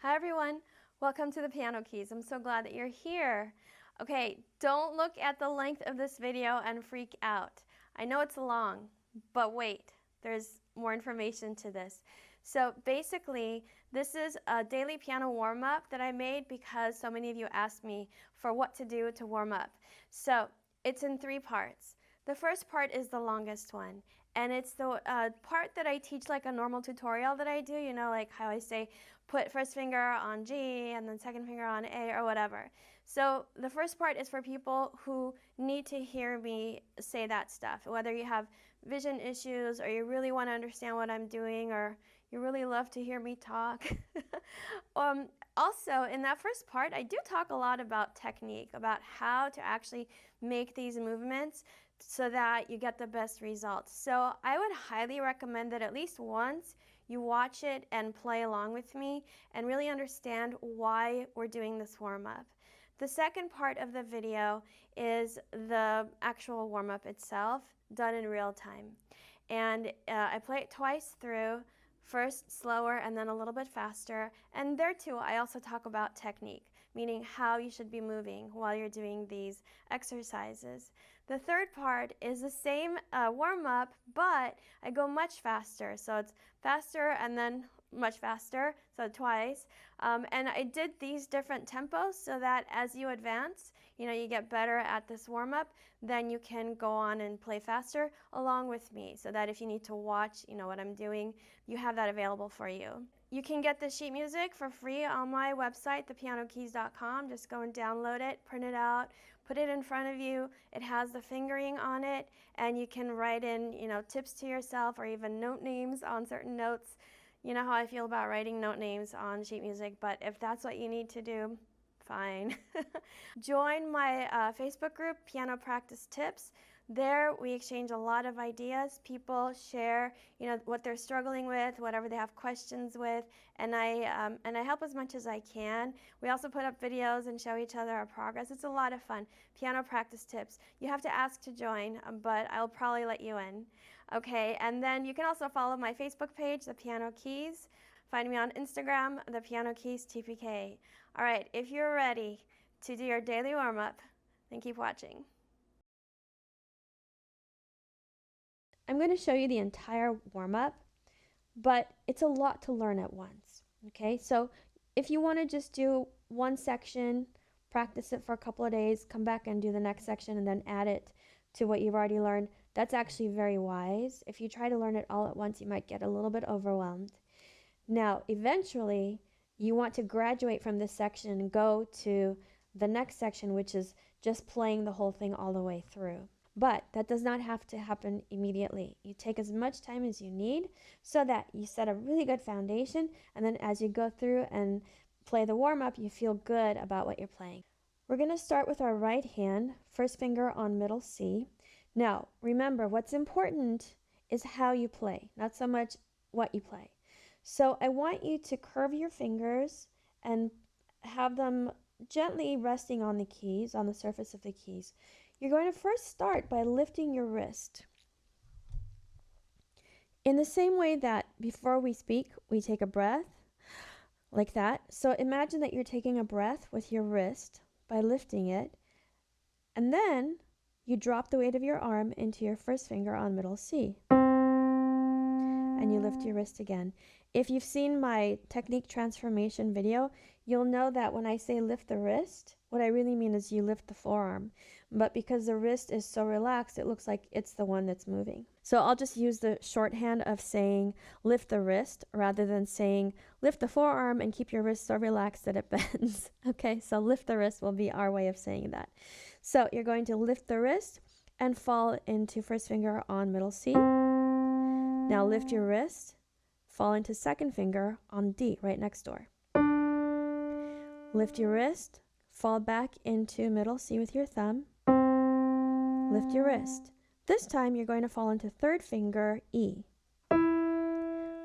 Hi everyone, welcome to the Piano Keys. I'm so glad that you're here. Okay, don't look at the length of this video and freak out. I know it's long, but wait, there's more information to this. So basically, this is a daily piano warm-up that I made because so many of you asked me for what to do to warm up. So it's in 3 parts. The first part is the longest one, and it's the part that I teach like a normal tutorial that I do, you know, like how I say put first finger on G and then second finger on A or whatever. So the first part is for people who need to hear me say that stuff, whether you have vision issues or you really want to understand what I'm doing or you really love to hear me talk. Also, in that first part, I do talk a lot about technique, about how to actually make these movements so that you get the best results. So I would highly recommend that at least once you watch it and play along with me and really understand why we're doing this warm-up. The second part of the video is the actual warm-up itself, done in real time. And I play it twice through, first slower and then a little bit faster. And there too, I also talk about technique, meaning how you should be moving while you're doing these exercises. The third part is the same warm-up, but I go much faster. So it's faster and then much faster, so twice. And I did these different tempos so that as you advance, you get better at this warm-up, then you can go on and play faster along with me, so that if you need to watch, what I'm doing, you have that available for you. You can get the sheet music for free on my website, thepianokeys.com. Just go and download it, print it out, put it in front of you. It has the fingering on it, and you can write in, tips to yourself or even note names on certain notes. You know how I feel about writing note names on sheet music, but if that's what you need to do, fine. Join my Facebook group, Piano Practice Tips. There we exchange a lot of ideas. People share, what they're struggling with, whatever they have questions with, and I help as much as I can. We also put up videos and show each other our progress. It's a lot of fun. Piano Practice Tips. You have to ask to join, but I'll probably let you in. Okay, and then you can also follow my Facebook page, The Piano Keys. Find me on Instagram, The Piano Keys TPK. All right, if you're ready to do your daily warm-up, then keep watching. I'm going to show you the entire warm-up, but it's a lot to learn at once. Okay, so if you want to just do one section, practice it for a couple of days, come back and do the next section and then add it to what you've already learned, that's actually very wise. If you try to learn it all at once, you might get a little bit overwhelmed. Now, eventually, you want to graduate from this section and go to the next section, which is just playing the whole thing all the way through. But that does not have to happen immediately. You take as much time as you need so that you set a really good foundation, and then as you go through and play the warm-up, you feel good about what you're playing. We're going to start with our right hand, first finger on middle C. Now, remember, what's important is how you play, not so much what you play. So I want you to curve your fingers and have them gently resting on the keys, on the surface of the keys. You're going to first start by lifting your wrist. In the same way that before we speak, we take a breath, like that. So imagine that you're taking a breath with your wrist by lifting it, and then you drop the weight of your arm into your first finger on middle C. And you lift your wrist again. If you've seen my technique transformation video, you'll know that when I say lift the wrist, what I really mean is you lift the forearm. But because the wrist is so relaxed, it looks like it's the one that's moving. So I'll just use the shorthand of saying lift the wrist rather than saying lift the forearm and keep your wrist so relaxed that it bends. Okay, so lift the wrist will be our way of saying that. So you're going to lift the wrist and fall into first finger on middle C. Now lift your wrist, fall into second finger on D, right next door. Lift your wrist, fall back into middle C with your thumb. Lift your wrist. This time you're going to fall into third finger E.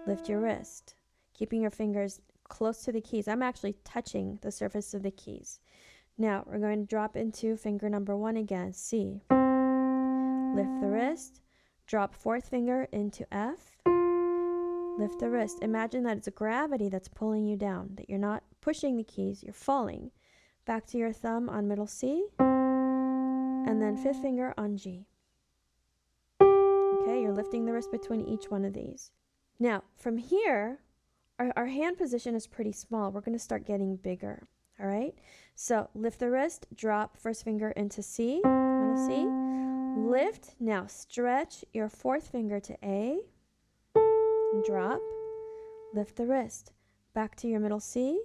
Lift your wrist, keeping your fingers close to the keys. I'm actually touching the surface of the keys. Now we're going to drop into finger number 1 again, C. Lift the wrist, drop fourth finger into F. lift the wrist. Imagine that it's gravity that's pulling you down, that you're not pushing the keys, you're falling. Back to your thumb on middle C, and then fifth finger on G. Okay, you're lifting the wrist between each one of these. Now, from here, our hand position is pretty small. We're going to start getting bigger, all right? So lift the wrist, drop first finger into C, middle C. Lift, now stretch your fourth finger to A, and drop. Lift the wrist, back to your middle C.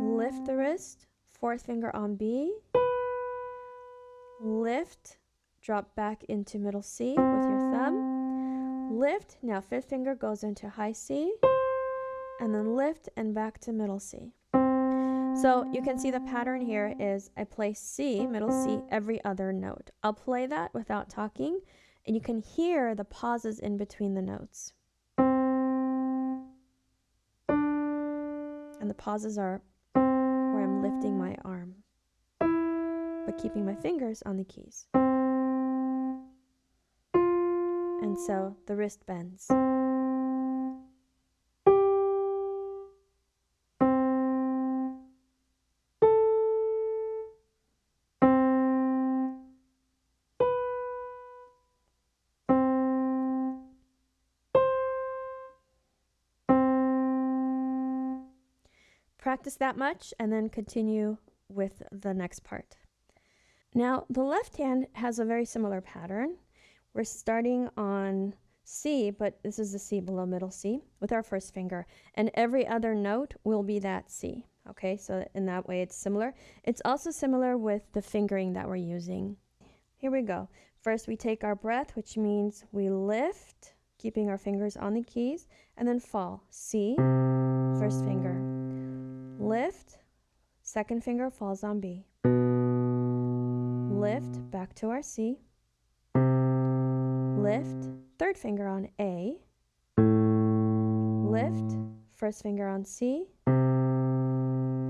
Lift the wrist, fourth finger on B. Lift, drop back into middle C with your thumb. Lift, now fifth finger goes into high C, and then lift and back to middle C. So you can see the pattern here is I play C, middle C, every other note. I'll play that without talking, and you can hear the pauses in between the notes. And the pauses are where I'm lifting my arm, but keeping my fingers on the keys. And so the wrist bends. Practice that much and then continue with the next part. Now, the left hand has a very similar pattern. We're starting on C, but this is the C below middle C with our first finger. And every other note will be that C. Okay, so in that way it's similar. It's also similar with the fingering that we're using. Here we go. First we take our breath, which means we lift, keeping our fingers on the keys, and then fall. C, first finger. Lift, second finger falls on B. Lift, back to our C. Lift, third finger on A. Lift, first finger on C.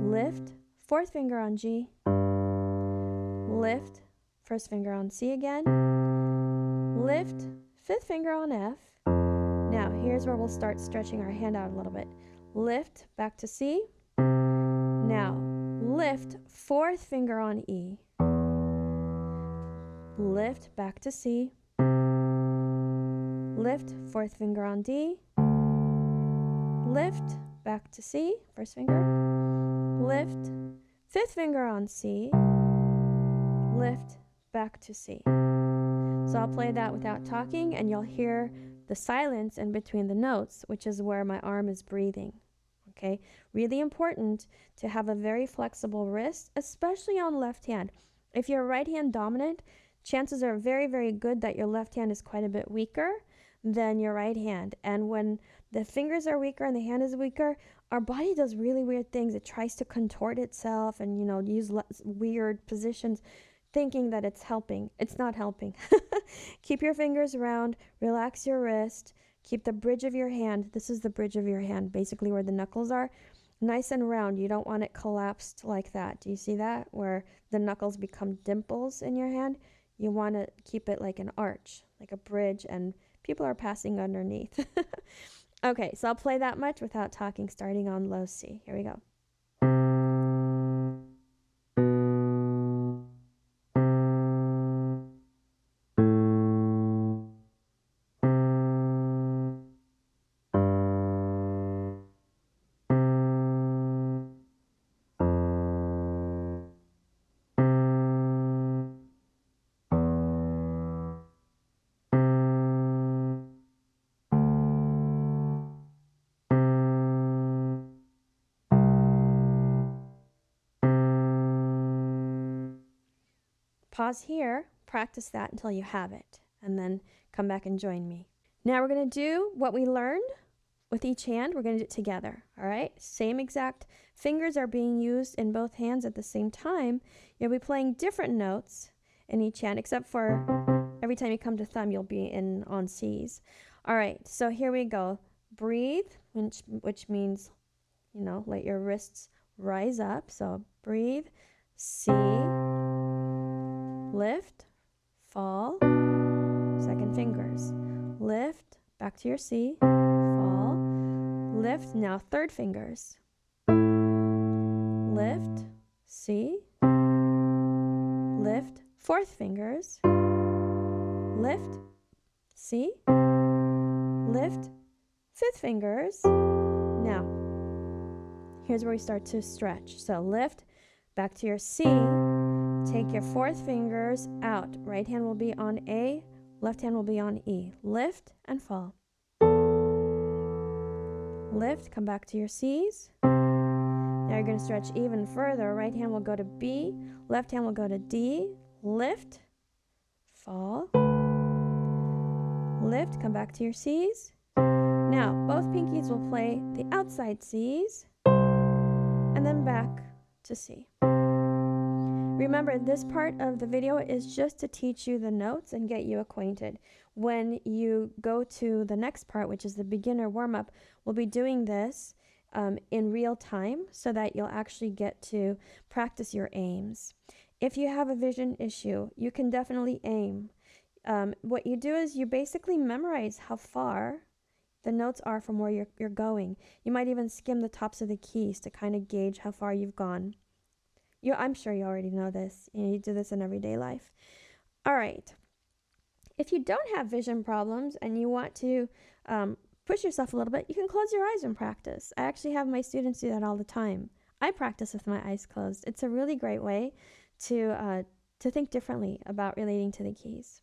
Lift, fourth finger on G. Lift, first finger on C again. Lift, fifth finger on F. Now here's where we'll start stretching our hand out a little bit. Lift, back to C. Now lift, fourth finger on E. Lift, back to C. Lift, fourth finger on D. Lift, back to C, first finger. Lift, fifth finger on C. Lift, back to C. So I'll play that without talking, and you'll hear the silence in between the notes, which is where my arm is breathing. Okay, really important to have a very flexible wrist, especially on left hand. If you're right hand dominant, chances are very, very good that your left hand is quite a bit weaker than your right hand. And when the fingers are weaker and the hand is weaker, our body does really weird things. It tries to contort itself and, use weird positions, thinking that it's helping. It's not helping. Keep your fingers round, relax your wrist. Keep the bridge of your hand, this is the bridge of your hand, basically where the knuckles are, nice and round. You don't want it collapsed like that. Do you see that? Where the knuckles become dimples in your hand? You want to keep it like an arch, like a bridge, and people are passing underneath. Okay, so I'll play that much without talking, starting on low C. Here we go. Pause here, practice that until you have it, and then come back and join me. Now we're going to do what we learned with each hand. We're going to do it together, all right? Same exact fingers are being used in both hands at the same time. You'll be playing different notes in each hand, except for every time you come to thumb, you'll be on C's. All right, so here we go. Breathe, which means, let your wrists rise up. So breathe, C, lift, fall, second fingers. Lift, back to your C, fall, lift, now third fingers. Lift, C, lift, fourth fingers, lift, C, lift, fifth fingers. Now, here's where we start to stretch. So lift, back to your C, take your fourth fingers out. Right hand will be on A, left hand will be on E. Lift and fall. Lift, come back to your C's. Now you're going to stretch even further. Right hand will go to B, left hand will go to D. Lift, fall, lift, come back to your C's. Now both pinkies will play the outside C's and then back to C. Remember, this part of the video is just to teach you the notes and get you acquainted. When you go to the next part, which is the beginner warm-up, we'll be doing this in real time so that you'll actually get to practice your aims. If you have a vision issue, you can definitely aim. What you do is you basically memorize how far the notes are from where you're going. You might even skim the tops of the keys to kind of gauge how far you've gone. I'm sure you already know this. You do this in everyday life. All right. If you don't have vision problems and you want to push yourself a little bit, you can close your eyes and practice. I actually have my students do that all the time. I practice with my eyes closed. It's a really great way to think differently about relating to the keys.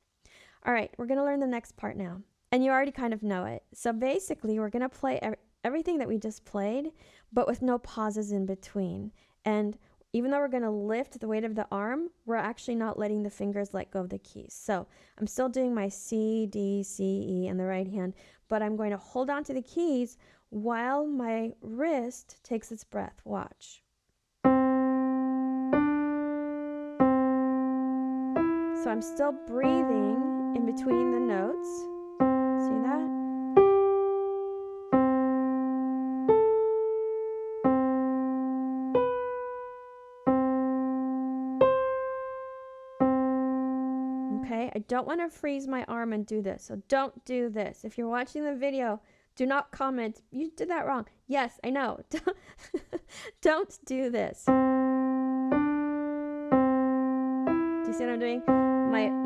All right, we're going to learn the next part now. And you already kind of know it. So basically, we're going to play everything that we just played, but with no pauses in between. And even though we're going to lift the weight of the arm, we're actually not letting the fingers let go of the keys. So I'm still doing my C, D, C, E in the right hand, but I'm going to hold on to the keys while my wrist takes its breath. Watch. So I'm still breathing in between the notes. See that? Okay, I don't want to freeze my arm and do this, so don't do this. If you're watching the video, do not comment, you did that wrong. Yes, I know. Don't do this. Do you see what I'm doing?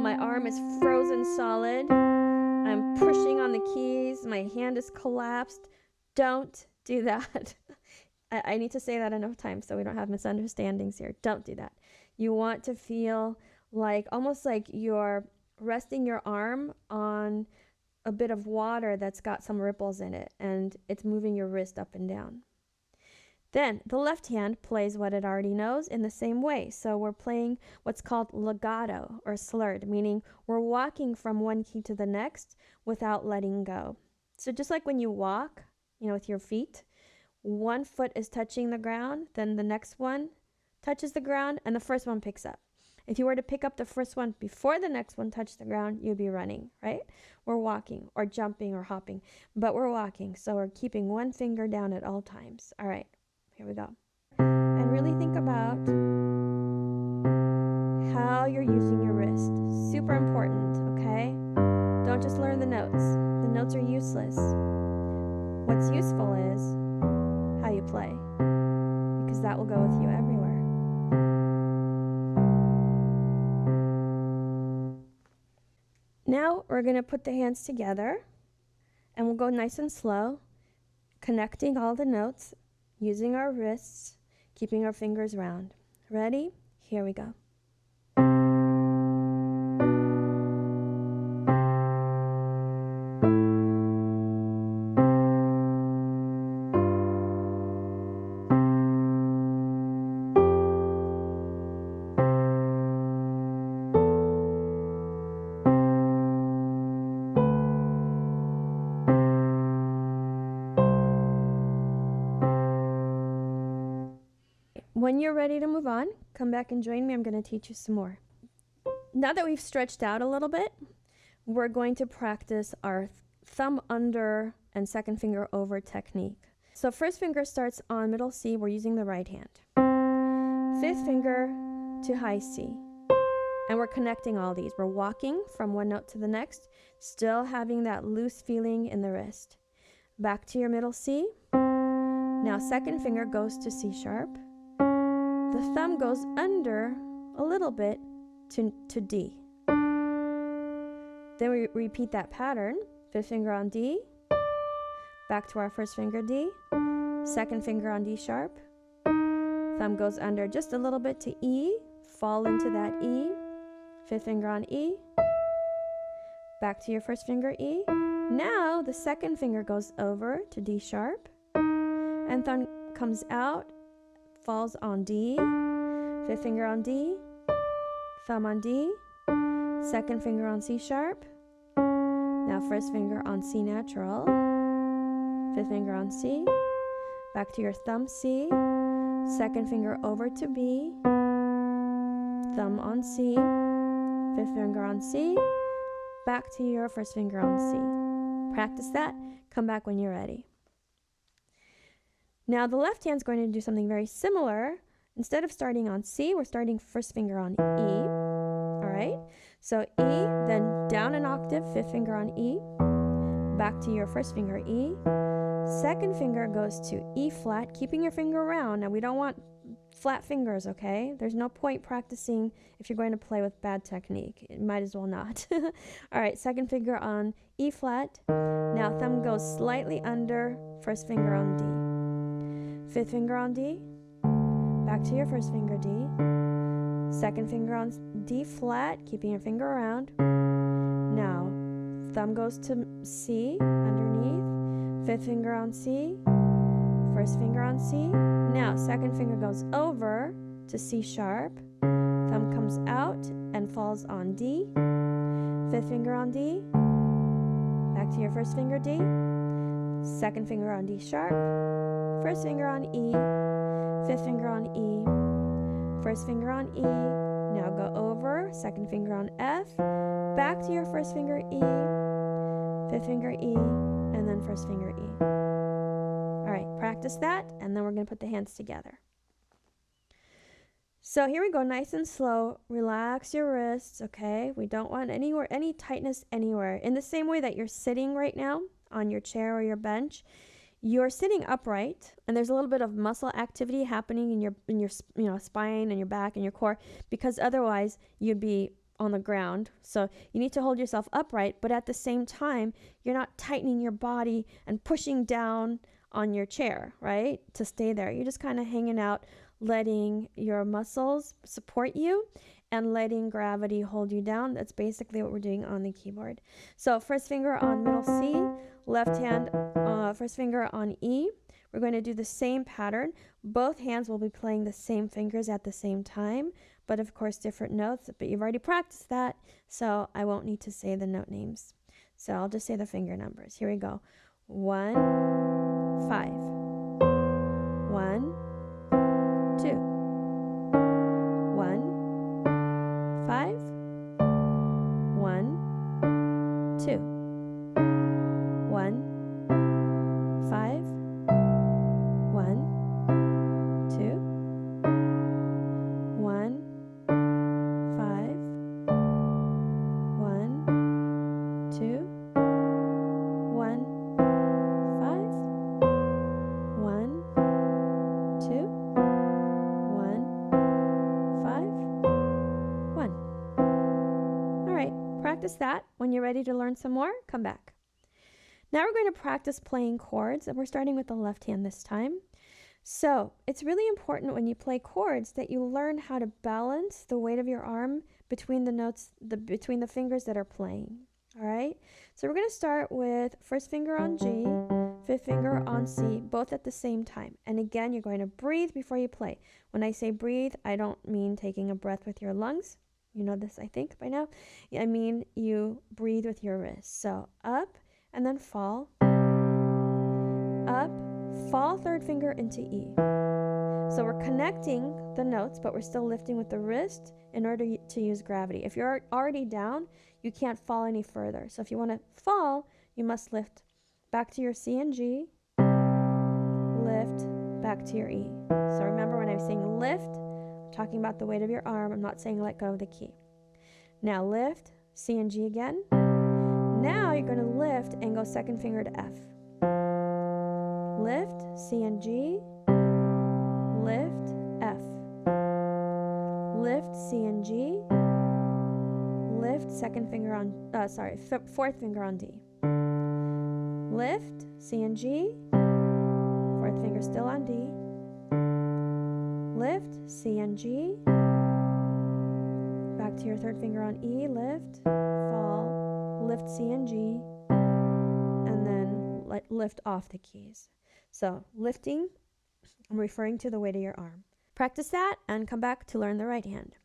My arm is frozen solid. I'm pushing on the keys. My hand is collapsed. Don't do that. I need to say that enough times so we don't have misunderstandings here. Don't do that. You want to feel like almost like you're resting your arm on a bit of water that's got some ripples in it, and it's moving your wrist up and down. Then the left hand plays what it already knows in the same way. So we're playing what's called legato or slurred, meaning we're walking from one key to the next without letting go. So just like when you walk, with your feet, one foot is touching the ground, then the next one touches the ground, and the first one picks up. If you were to pick up the first one before the next one touched the ground, you'd be running, right? We're walking or jumping or hopping, but we're walking. So we're keeping one finger down at all times. All right, here we go. And really think about how you're using your wrist. Super important, okay? Don't just learn the notes. The notes are useless. What's useful is how you play, because that will go with you everywhere. Now we're going to put the hands together and we'll go nice and slow, connecting all the notes, using our wrists, keeping our fingers round. Ready? Here we go. When you're ready to move on, come back and join me. I'm going to teach you some more. Now that we've stretched out a little bit, we're going to practice our thumb under and second finger over technique. So first finger starts on middle C. We're using the right hand. Fifth finger to high C. And we're connecting all these. We're walking from one note to the next, still having that loose feeling in the wrist. Back to your middle C. Now second finger goes to C sharp. The thumb goes under a little bit to D. Then we repeat that pattern. Fifth finger on D. Back to our first finger D. Second finger on D sharp. Thumb goes under just a little bit to E. Fall into that E. Fifth finger on E. Back to your first finger E. Now the second finger goes over to D sharp. And thumb comes out, falls on D. Fifth finger on D. Thumb on D. Second finger on C sharp. Now first finger on C natural. Fifth finger on C. Back to your thumb C. Second finger over to B. Thumb on C. Fifth finger on C. Back to your first finger on C. Practice that. Come back when you're ready. Now the left hand's going to do something very similar. Instead of starting on C, we're starting first finger on E. All right? So E, then down an octave, fifth finger on E. Back to your first finger E. Second finger goes to E flat, keeping your finger round. Now we don't want flat fingers, okay? There's no point practicing if you're going to play with bad technique. You might as well not. All right, second finger on E flat. Now thumb goes slightly under first finger on D. Fifth finger on D. Back to your first finger D. Second finger on D flat, keeping your finger around. Now, thumb goes to C underneath. Fifth finger on C. First finger on C. Now, second finger goes over to C sharp. Thumb comes out and falls on D. Fifth finger on D. Back to your first finger D. Second finger on D sharp. First finger on E. Fifth finger on E. First finger on E. Now go over. Second finger on F. Back to your first finger E. Fifth finger E. And then first finger E. All right, practice that, and then we're going to put the hands together. So here we go, nice and slow. Relax your wrists, okay? We don't want any tightness anywhere. In the same way that you're sitting right now on your chair or your bench, you're sitting upright, and there's a little bit of muscle activity happening in your spine and your back and your core, because otherwise you'd be on the ground. So you need to hold yourself upright, but at the same time, you're not tightening your body and pushing down on your chair, right? To stay there. You're just kind of hanging out, letting your muscles support you and letting gravity hold you down. That's basically what we're doing on the keyboard. So first finger on middle C, left hand, first finger on E. We're going to do the same pattern. Both hands will be playing the same fingers at the same time, but of course different notes, but you've already practiced that, so I won't need to say the note names. So I'll just say the finger numbers. Here we go. 1, 5. 1, 2. 1, 5. 1, 2. 1, 5. 1, 2. 1, 5. 1, 2. 1, 5. 1, 2. 1, 5. 1. All right, practice that. When you're ready to learn some more, come back. Now we're going to practice playing chords, and we're starting with the left hand this time. So it's really important when you play chords that you learn how to balance the weight of your arm between the notes, between the fingers that are playing. All right? So we're going to start with first finger on G, fifth finger on C, both at the same time. And again, you're going to breathe before you play. When I say breathe, I don't mean taking a breath with your lungs. You know this, I think, by now. I mean you breathe with your wrists. So up and then fall. Up, fall third finger into E. So we're connecting the notes, but we're still lifting with the wrist in order to use gravity. If you're already down, you can't fall any further. So if you want to fall, you must lift back to your C and G, lift back to your E. So remember, when I'm saying lift, I'm talking about the weight of your arm. I'm not saying let go of the key. Now lift, C and G again. Now you're going to lift and go second finger to F. Lift, C and G, lift, F. Lift, C and G, lift, second finger on, fourth finger on D. Lift, C and G, fourth finger still on D. Lift, C and G, back to your third finger on E, lift, fall, lift C and G, and then lift off the keys. So lifting, I'm referring to the weight of your arm. Practice that and come back to learn the right hand.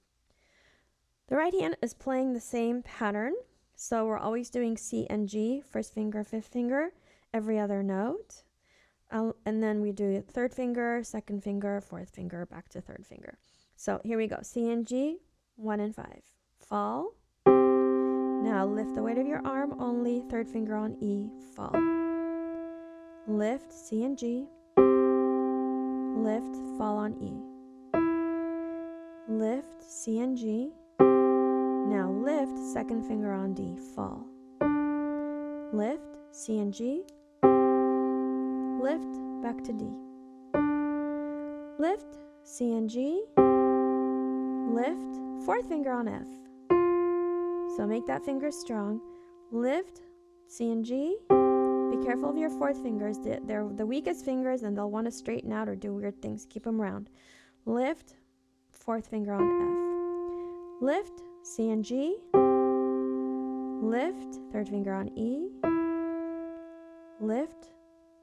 The right hand is playing the same pattern, so we're always doing C and G, first finger, fifth finger, every other note. And then we do third finger, second finger, fourth finger, back to third finger. So here we go. C and G, 1 and 5. Fall. Now lift the weight of your arm only, third finger on E, fall. Lift, C and G. Lift, fall on E. Lift, C and G. Now lift, second finger on D, fall. Lift, C and G. Lift, back to D. Lift, C and G. Lift, fourth finger on F. So make that finger strong. Lift, C and G. Be careful of your fourth fingers. They're the weakest fingers and they'll want to straighten out or do weird things. Keep them round. Lift, fourth finger on F. Lift, C and G. Lift, third finger on E. Lift,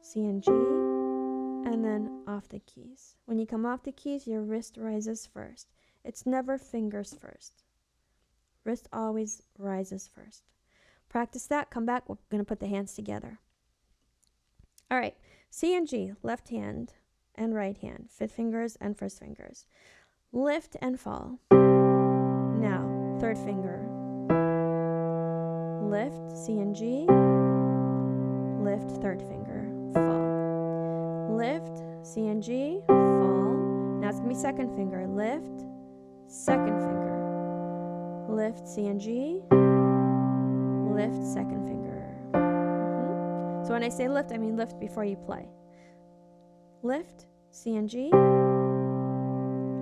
C and G. And then off the keys. When you come off the keys, your wrist rises first. It's never fingers first. Wrist always rises first. Practice that. Come back. We're going to put the hands together. All right. C and G, left hand and right hand, fifth fingers and first fingers. Lift and fall. Now, third finger. Lift, C and G. Lift, third finger, fall. Lift, C and G, fall. Now it's going to be second finger. Lift, second finger. Lift, C and G. Lift, second finger. So when I say lift, I mean lift before you play. Lift, C and G.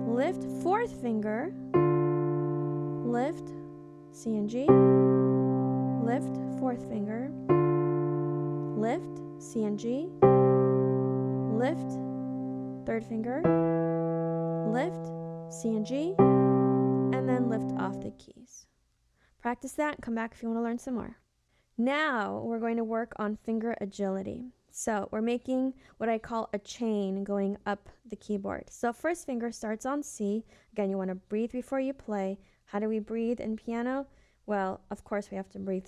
Lift, fourth finger. Lift, C and G. Lift, fourth finger. Lift, C and G. Lift, third finger. Lift, C and G. And then lift off the keys. Practice that and come back if you want to learn some more. Now we're going to work on finger agility. So we're making what I call a chain going up the keyboard. So first finger starts on C. Again, you want to breathe before you play. How do we breathe in piano? Well, of course we have to breathe,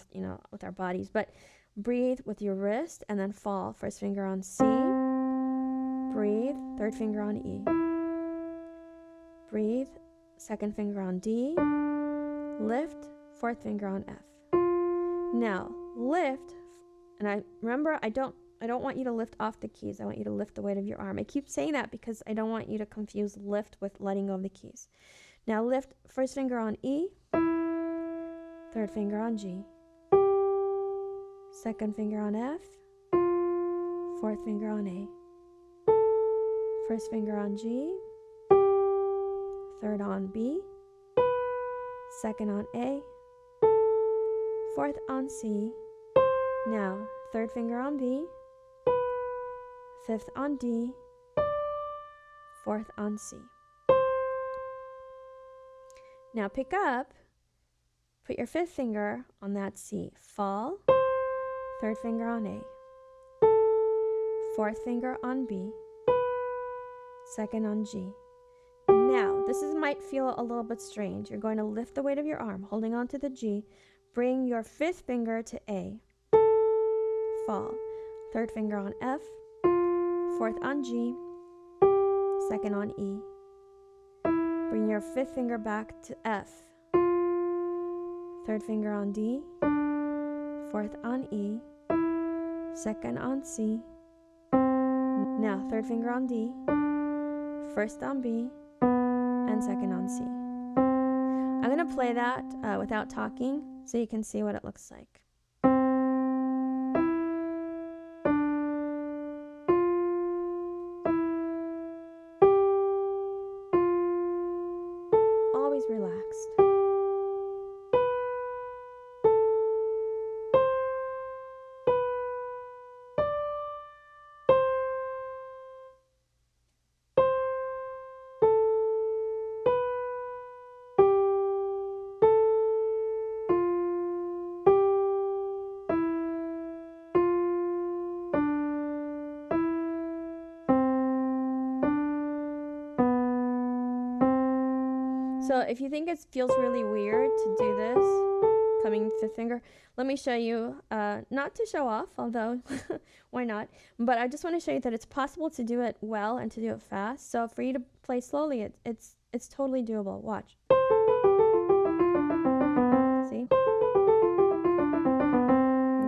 with our bodies, but breathe with your wrist and then fall. First finger on C. Breathe, third finger on E. Breathe, second finger on D. Lift, fourth finger on F. Now, lift, and I don't want you to lift off the keys. I want you to lift the weight of your arm. I keep saying that because I don't want you to confuse lift with letting go of the keys. Now lift, first finger on E, third finger on G, second finger on F, fourth finger on A, first finger on G, third on B, second on A, fourth on C. Now third finger on B, fifth on D, fourth on C. Now pick up, put your fifth finger on that C, fall, third finger on A, fourth finger on B, second on G. Now, might feel a little bit strange. You're going to lift the weight of your arm, holding on to the G, bring your fifth finger to A, fall, third finger on F, fourth on G, second on E. Bring your fifth finger back to F, third finger on D, fourth on E, second on C. Now third finger on D, first on B, and second on C. I'm going to to play that without talking so you can see what it looks like. Always relaxed. So if you think it feels really weird to do this, coming fifth finger, let me show you, not to show off, although why not, but I just want to show you that it's possible to do it well and to do it fast. So for you to play slowly, it's totally doable. Watch. See?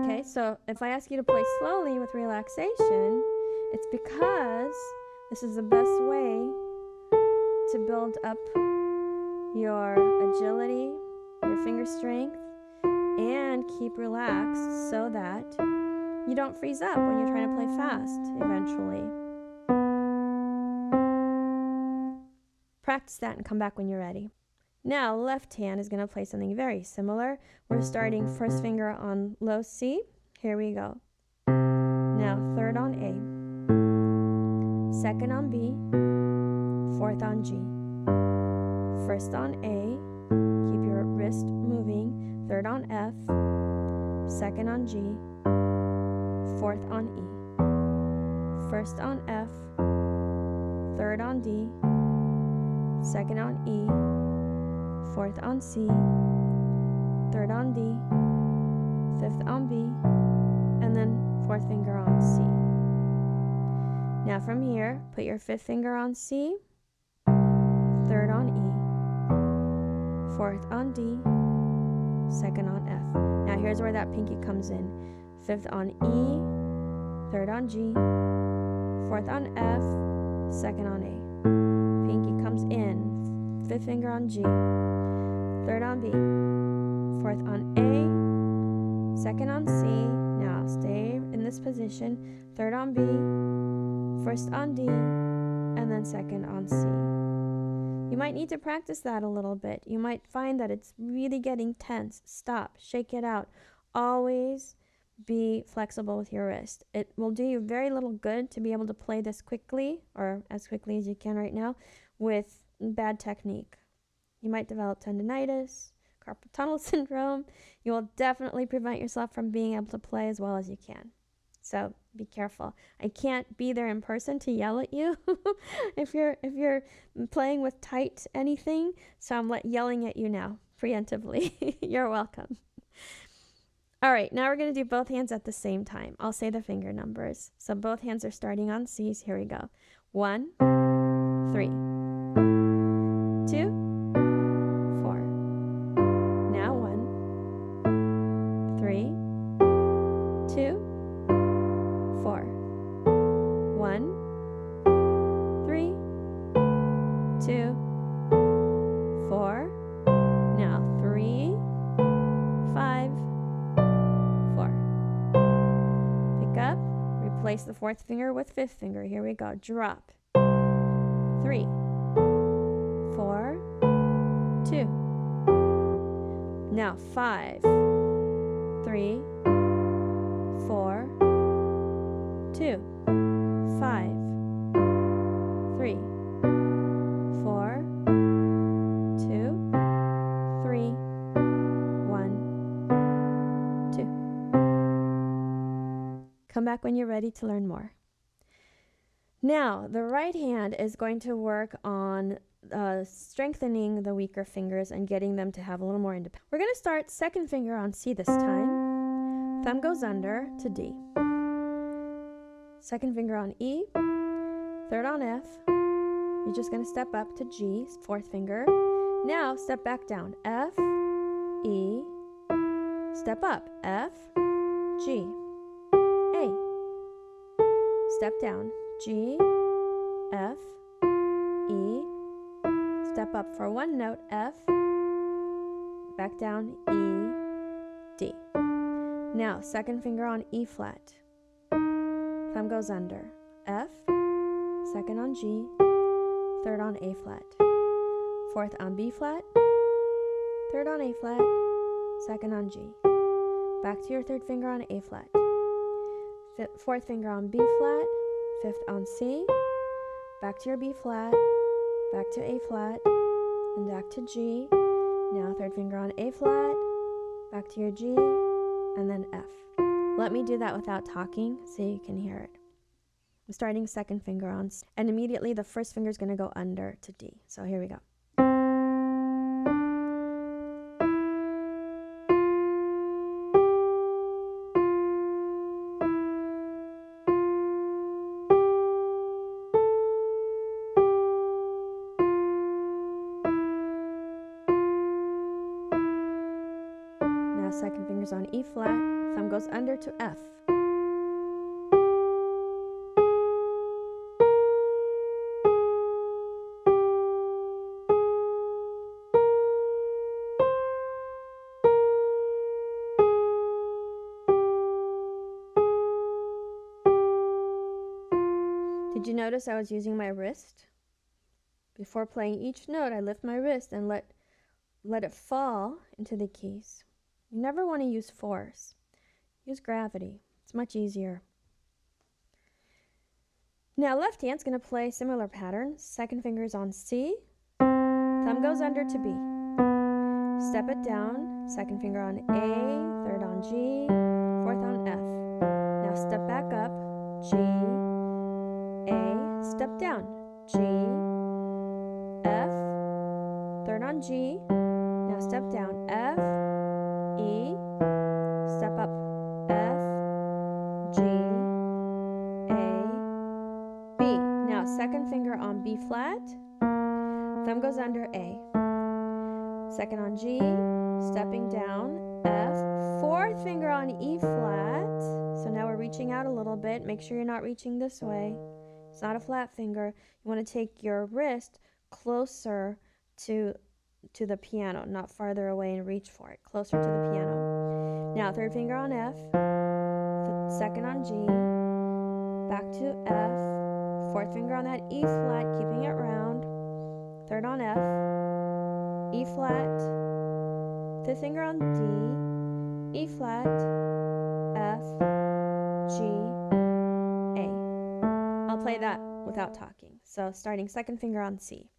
Okay, so if I ask you to play slowly with relaxation, it's because this is the best way to build up your agility, your finger strength, and keep relaxed so that you don't freeze up when you're trying to play fast eventually. Practice that and come back when you're ready. Now, left hand is going to play something very similar. We're starting first finger on low C. Here we go. Now, third on A, second on B, fourth on G. First on A, keep your wrist moving, third on F, second on G, fourth on E. First on F, third on D, second on E, fourth on C, third on D, fifth on B, and then fourth finger on C. Now from here, put your fifth finger on C, third on E, fourth on D, second on F. Now here's where that pinky comes in. Fifth on E, third on G, fourth on F, second on A. Pinky comes in, fifth finger on G, third on B, fourth on A, second on C. Now stay in this position. Third on B, first on D, and then second on C. You might need to practice that a little bit. You might find that it's really getting tense. Stop, shake it out. Always be flexible with your wrist. It will do you very little good to be able to play this quickly, or as quickly as you can right now, with bad technique. You might develop tendinitis, carpal tunnel syndrome. You will definitely prevent yourself from being able to play as well as you can. So be careful. I can't be there in person to yell at you if you're playing with tight anything. So I'm yelling at you now preemptively. You're welcome. All right, now we're going to do both hands at the same time. I'll say the finger numbers. So both hands are starting on C's. Here we go. 1, 3, 2, 4. Now 1, 3, 2, 4. 1, 3, 2, 4. Now 3, 5, 4. Pick up, replace the fourth finger with fifth finger. Here we go. Drop. 3, 4, 2. Now 5, 3, 4, 2, 5, 3, 4, 2, 3, 1, 2. Come back when you're ready to learn more. Now, the right hand is going to work on strengthening the weaker fingers and getting them to have a little more independence. We're going to start second finger on C this time. Thumb goes under to D. Second finger on E. Third on F. You're just going to step up to G, fourth finger. Now step back down. F, E, step up. F, G, A. Step down. G, F, E, step up for one note, F, back down, E, D. Now, second finger on E flat. Thumb goes under. F, second on G, third on A flat. Fourth on B flat, third on A flat, second on G. Back to your third finger on A flat. Fourth finger on B flat, fifth on C, back to your B flat, back to A flat, and back to G. Now third finger on A flat, back to your G, and then F. Let me do that without talking so you can hear it. I'm starting second finger on C, and immediately the first finger is going to go under to D. So here we go. Second finger's on E flat, thumb goes under to F. Did you notice I was using my wrist? Before playing each note, I lift my wrist and let it fall into the keys. You never want to use force. Use gravity. It's much easier. Now left hand's going to play similar pattern. Second finger's on C. Thumb goes under to B. Step it down. Second finger on A. Third on G. Fourth on F. Now step back up. G. A. Step down. G. F. Third on G. Now step down. F. E, step up, F, G, A, B. Now second finger on B flat, thumb goes under A. Second on G, stepping down, F, fourth finger on E flat. So now we're reaching out a little bit. Make sure you're not reaching this way. It's not a flat finger. You want to take your wrist closer to the piano, not farther away, and reach for it, closer to the piano. Now third finger on F, second on G, back to F, fourth finger on that E flat, keeping it round, third on F, E flat, fifth finger on D, E flat, F, G, A. I'll play that without talking. So starting second finger on C.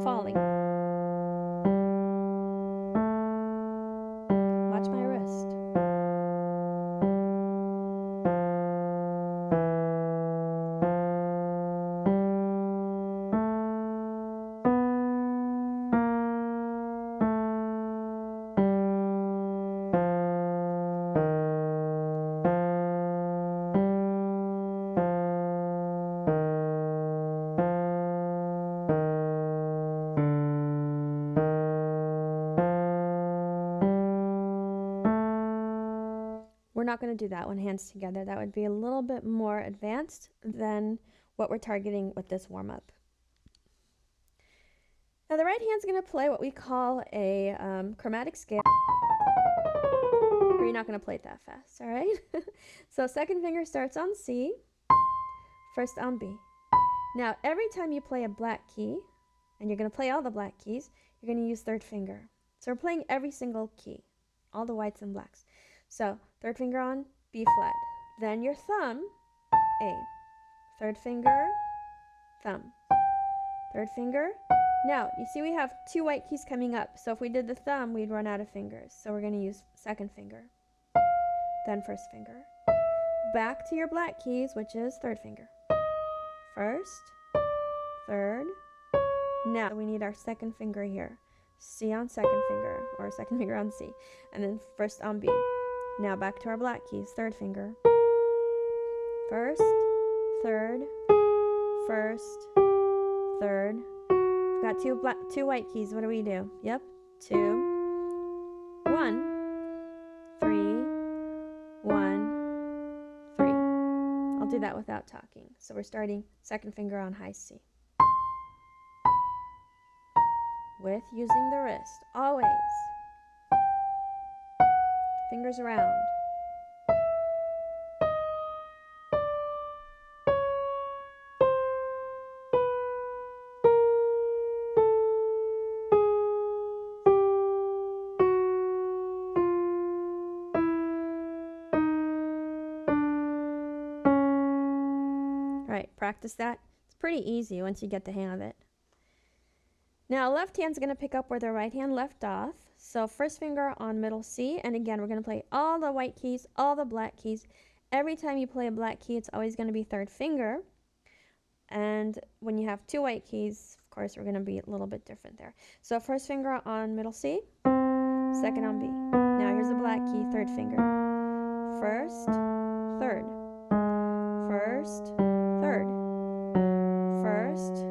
Falling. Watch my wrist. We're not going to do that one hands together. That would be a little bit more advanced than what we're targeting with this warm-up. Now the right hand's going to play what we call a chromatic scale. But you're not going to play it that fast, all right? So second finger starts on C, first on B. Now every time you play a black key, and you're going to play all the black keys, you're going to use third finger. So we're playing every single key, all the whites and blacks. So third finger on B flat, then your thumb, A, third finger, thumb, third finger. Now, you see we have two white keys coming up, so if we did the thumb, we'd run out of fingers. So we're going to use second finger, then first finger. Back to your black keys, which is third finger. First, third. Now we need our second finger here. C on second finger, or second finger on C, and then first on B. Now back to our black keys, third finger. First, third, first, third. We've got two white keys. What do we do? Yep, 2, 1, 3, 1, 3. I'll do that without talking. So we're starting second finger on high C. With using the wrist, always. Fingers around. All right, practice that. It's pretty easy once you get the hang of it. Now, left hand's going to pick up where the right hand left off. So first finger on middle C, and again, we're going to play all the white keys, all the black keys. Every time you play a black key, it's always going to be third finger. And when you have two white keys, of course, we're going to be a little bit different there. So first finger on middle C, second on B. Now here's the black key, third finger. First, third. First, third. First,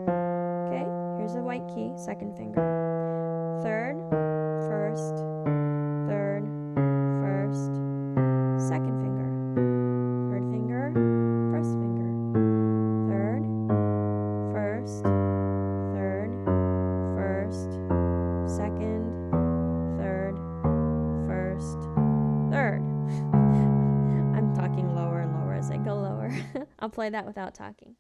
okay, here's a white key, second finger. Third, first, third, first, second finger. Third finger, first finger. Third, first, third, first, second, third, first, third. I'm talking lower and lower as I go lower. I'll play that without talking.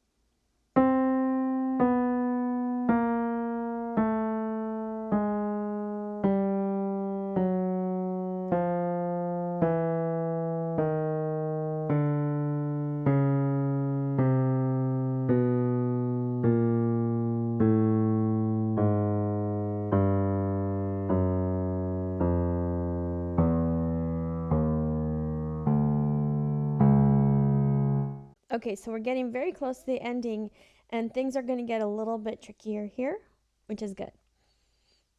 Okay, so we're getting very close to the ending, and things are going to get a little bit trickier here, which is good.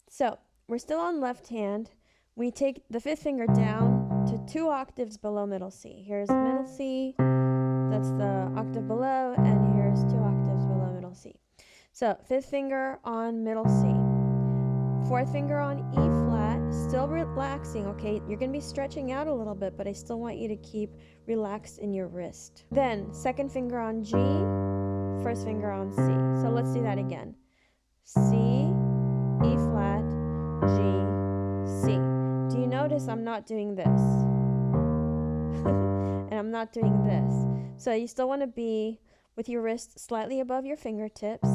So we're still on left hand. We take the fifth finger down to 2 octaves below middle C. Here's middle C, that's the octave below, and here's 2 octaves below middle C. So fifth finger on middle C. Fourth finger on E flat, still relaxing, okay? You're going to be stretching out a little bit, but I still want you to keep relaxed in your wrist. Then second finger on G, first finger on C. So let's do that again. C, E flat, G, C. Do you notice I'm not doing this? And I'm not doing this. So you still want to be with your wrist slightly above your fingertips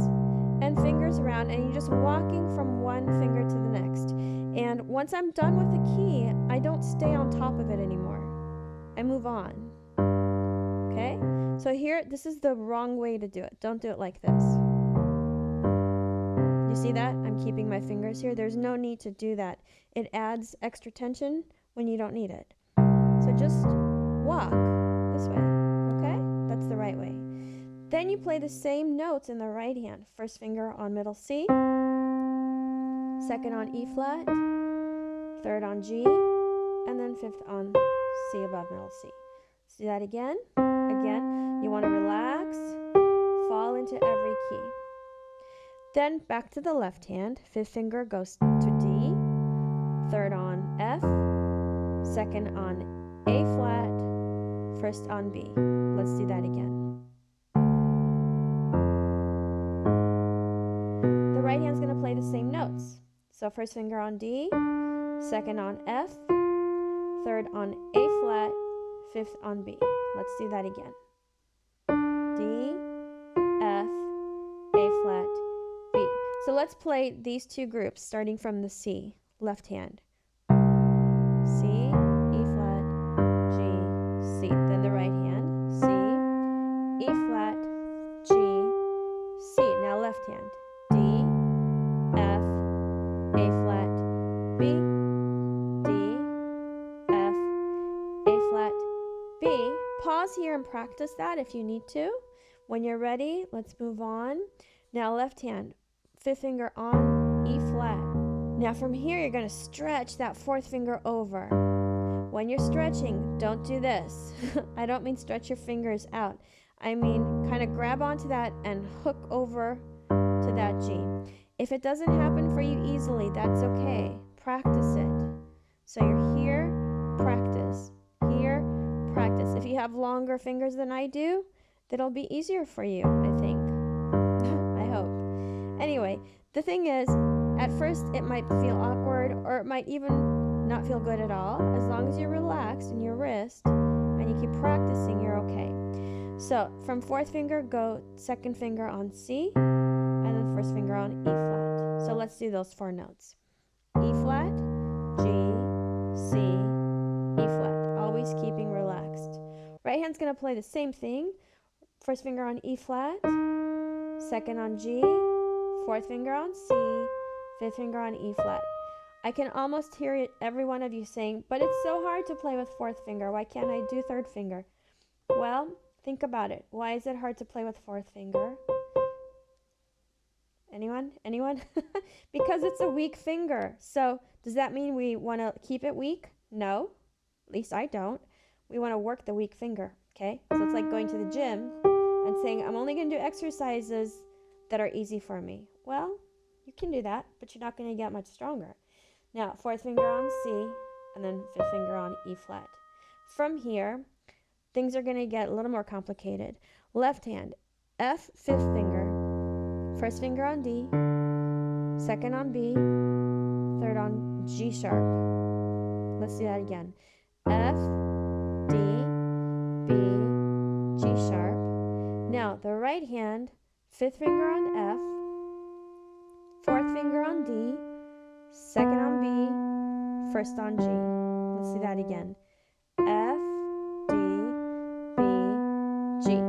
and fingers around, and you're just walking from one finger to the next. And once I'm done with the key, I don't stay on top of it anymore. I move on. Okay? So here, this is the wrong way to do it. Don't do it like this. You see that? I'm keeping my fingers here. There's no need to do that. It adds extra tension when you don't need it. So just walk this way. Okay? That's the right way. Then you play the same notes in the right hand. First finger on middle C, second on E flat, third on G, and then fifth on C above middle C. Let's do that again. Again, you want to relax, fall into every key. Then back to the left hand. Fifth finger goes to D, third on F, second on A flat, first on B. Let's do that again. The right hand's going to play the same notes. So first finger on D, second on F, third on A flat, fifth on B. Let's do that again. D, F, A flat, B. So let's play these two groups starting from the C, left hand. C, E flat, G, C. Then the right hand. C, E flat, G, C. Now left hand. D, F, A flat, B, D, F, A flat, B. Pause here and practice that if you need to. When you're ready, let's move on. Now left hand, fifth finger on E flat. Now from here, you're going to stretch that fourth finger over. When you're stretching, don't do this. I don't mean stretch your fingers out. I mean kind of grab onto that and hook over to that G. If it doesn't happen for you easily, that's okay. Practice it. So you're here, practice. Here, practice. If you have longer fingers than I do, that'll be easier for you, I think. I hope. Anyway, the thing is, at first it might feel awkward or it might even not feel good at all. As long as you're relaxed in your wrist and you keep practicing, you're okay. So from fourth finger, go second finger on C and then first finger on E flat. So let's do those 4 notes. E flat, G, C, E flat. Always keeping relaxed. Right hand's going to play the same thing. First finger on E flat, second on G, fourth finger on C, fifth finger on E flat. I can almost hear every one of you saying, but it's so hard to play with fourth finger. Why can't I do third finger? Well, think about it. Why is it hard to play with fourth finger? Anyone? Because it's a weak finger. So does that mean we want to keep it weak? No, at least I don't. We want to work the weak finger, okay? So it's like going to the gym and saying, I'm only going to do exercises that are easy for me. Well, you can do that, but you're not going to get much stronger. Now, fourth finger on C, and then fifth finger on E flat. From here, things are going to get a little more complicated. Left hand, F, fifth finger, first finger on D, second on B, third on G sharp. Let's do that again. F, D, B, G sharp. Now, the right hand, fifth finger on F, fourth finger on D, second on B, first on G. Let's do that again. F, D, B, G.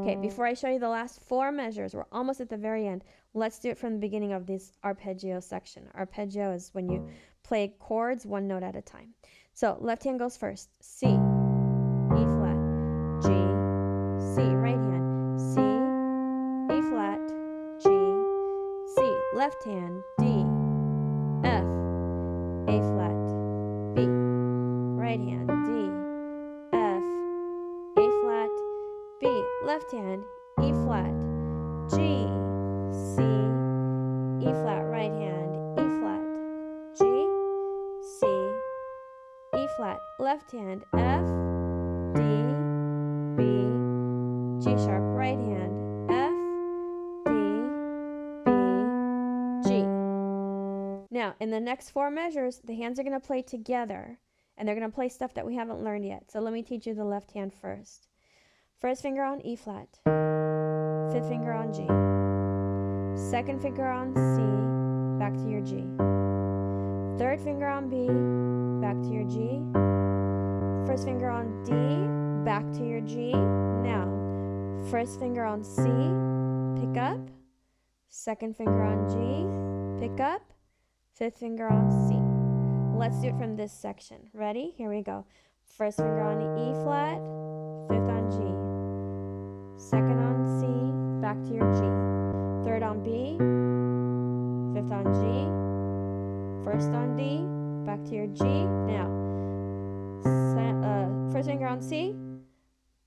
Okay, before I show you the last 4 measures, we're almost at the very end. Let's do it from the beginning of this arpeggio section. Arpeggio is when you play chords 1 note at a time. So left hand goes first. C, E flat, G, C. Right hand, C, E flat, G, C. Left hand, D, F, A flat, B. Right hand, D, F, A flat, B. Left hand, E flat, G, C, E flat. Right hand, E flat, G, C, E flat. Left hand, F, D, B, G sharp. Right hand, F, D, B, G. Now, in the next 4 measures, the hands are going to play together, and they're going to play stuff that we haven't learned yet. So let me teach you the left hand first. First finger on E flat, fifth finger on G, second finger on C, back to your G, third finger on B, back to your G, first finger on D, back to your G. Now, first finger on C, pick up, second finger on G, pick up, fifth finger on C. Let's do it from this section. Ready? Here we go. First finger on E flat, fifth on G, second on C, back to your G, third on B, fifth on G, first on D, back to your G. Now, first finger on C,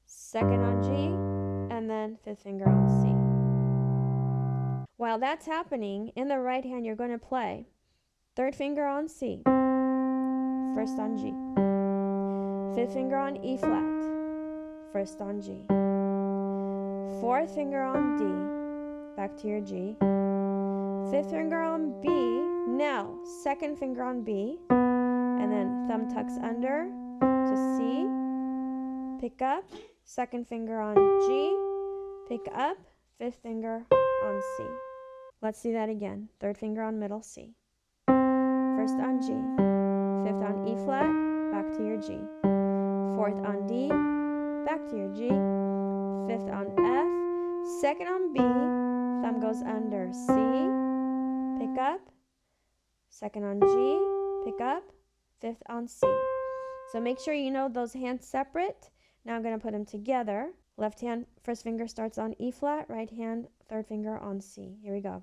second on G, and then fifth finger on C. While that's happening, in the right hand you're going to play third finger on C, first on G, fifth finger on E flat, first on G, fourth finger on D, back to your G, fifth finger on B, now second finger on B, and then thumb tucks under to C, pick up, second finger on G, pick up, fifth finger on C. Let's do that again. Third finger on middle C, first on G, fifth on E flat, back to your G, fourth on D, back to your G, fifth on F, second on B, thumb goes under C, pick up, second on G, pick up, fifth on C. So make sure you know those hands separate. Now I'm going to put them together. Left hand, first finger starts on E flat, right hand, third finger on C. Here we go.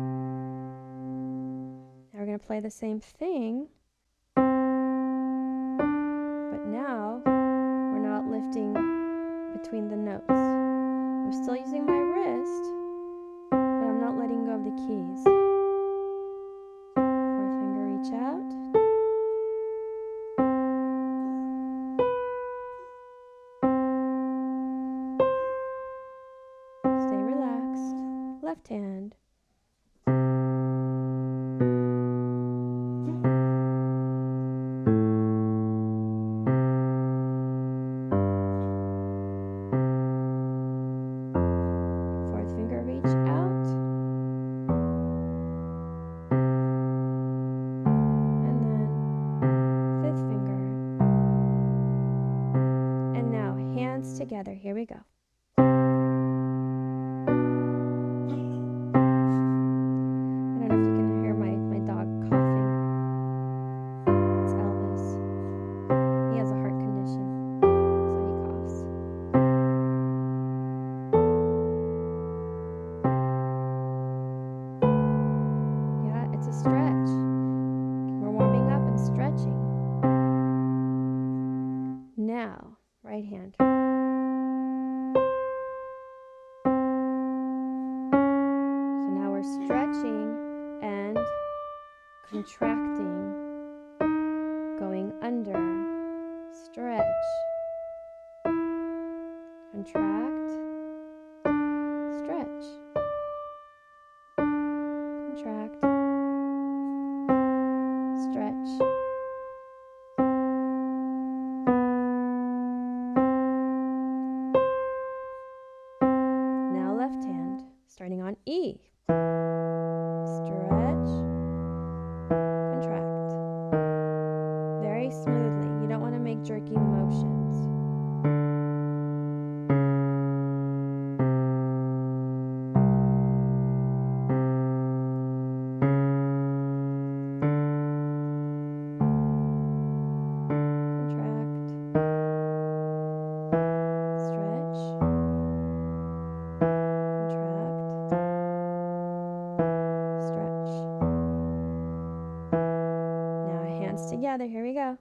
to play the same thing, but now we're not lifting between the notes. I'm still using my wrist, but I'm not letting go of the keys. Fourth finger, reach out. Stay relaxed. Left hand. Fourth finger, reach out. And then fifth finger. And now hands together. Here we go. I don't know if you can hear my dog coughing. It's Elvis. He has a heart condition, so he coughs. Yeah, it's a stretch. We're warming up and stretching. Now, right hand. So now we're stretching and contracting, going under, stretch, contract, stretch, contract, stretch. Now left hand, starting on E. Stretch, contract. Very smoothly. You don't want to make jerky motions. Contract, stretch, contract, stretch. Now hands together. Here we go.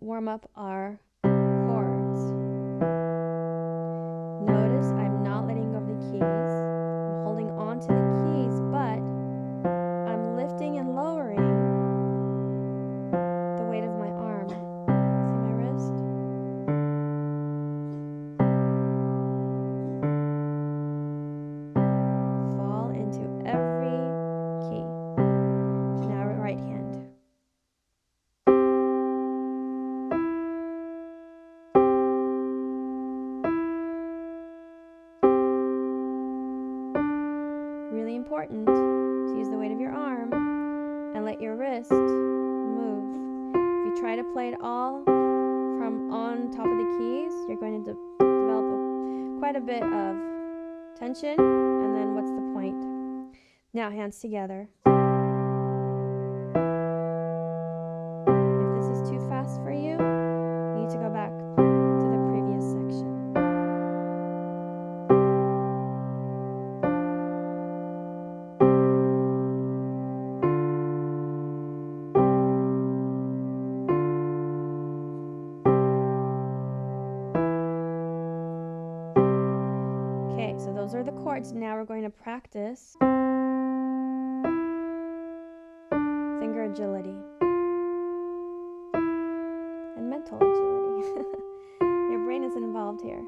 Warm up our chords. Notice I'm not letting go of the keys. I'm holding on to the keys, but I'm lifting and lowering the weight of my arm. See my wrist? Fall into every key. Now right hand. Really important to use the weight of your arm and let your wrist move. If you try to play it all from on top of the keys, you're going to develop quite a bit of tension, and then what's the point? Now hands together. If this is too fast for you, you need to go back to the previous section. Okay, so those are the chords. Now we're going to practice finger agility and mental agility. Your brain is involved here.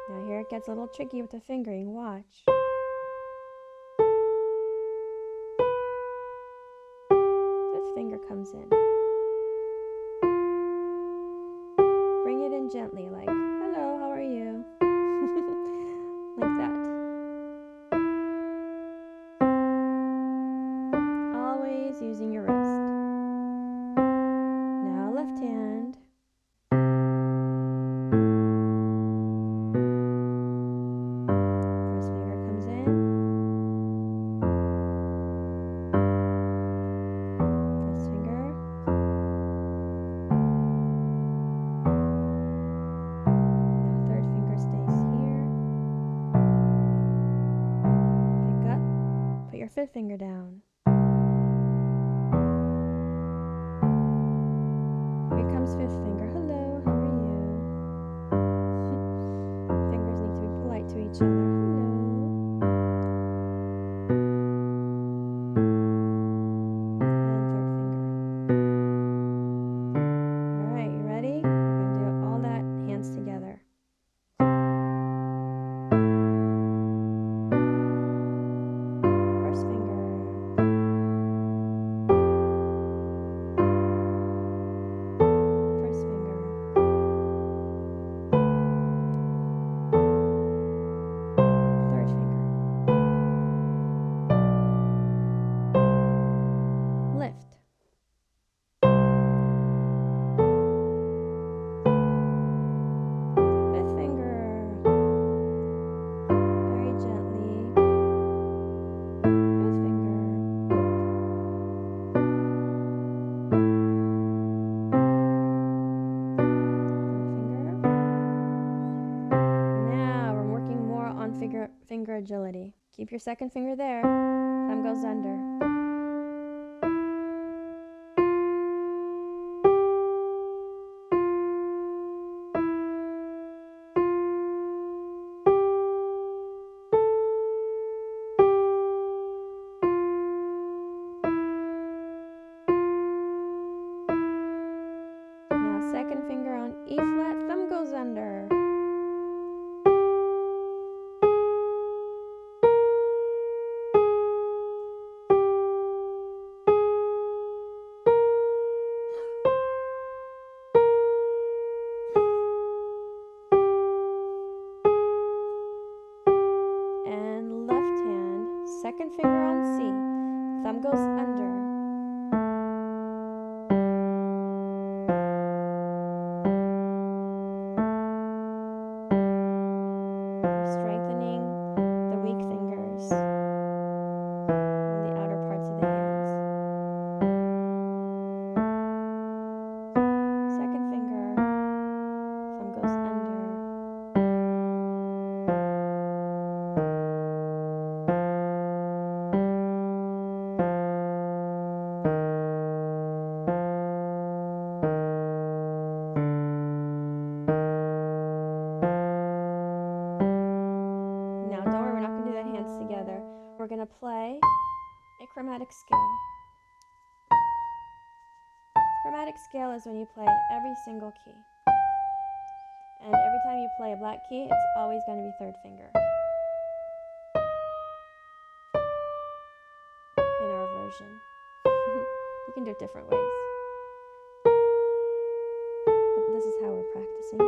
Now here it gets a little tricky with the fingering. Watch. comes in. Bring it in gently, like, hello, how are you? Like that. Always using your wrist. Now left hand. First finger comes in. First finger. Now third finger stays here. Pick up. Put your fifth finger down. Fifth finger. Hello, how are you? Fingers need to be polite to each other. Hello. And third finger. All right, you ready? We're going to do all that hands together. First finger. Finger agility. Keep your second finger there. Thumb goes under. Now second finger on E flat, thumb goes under. Second finger on C, thumb goes under. We're strengthening the weak fingers on the outer parts of the hands. Second finger, thumb goes under. We're going to play a chromatic scale. Chromatic scale is when you play every single key. And every time you play a black key, it's always going to be third finger. In our version. You can do it different ways. But this is how we're practicing it.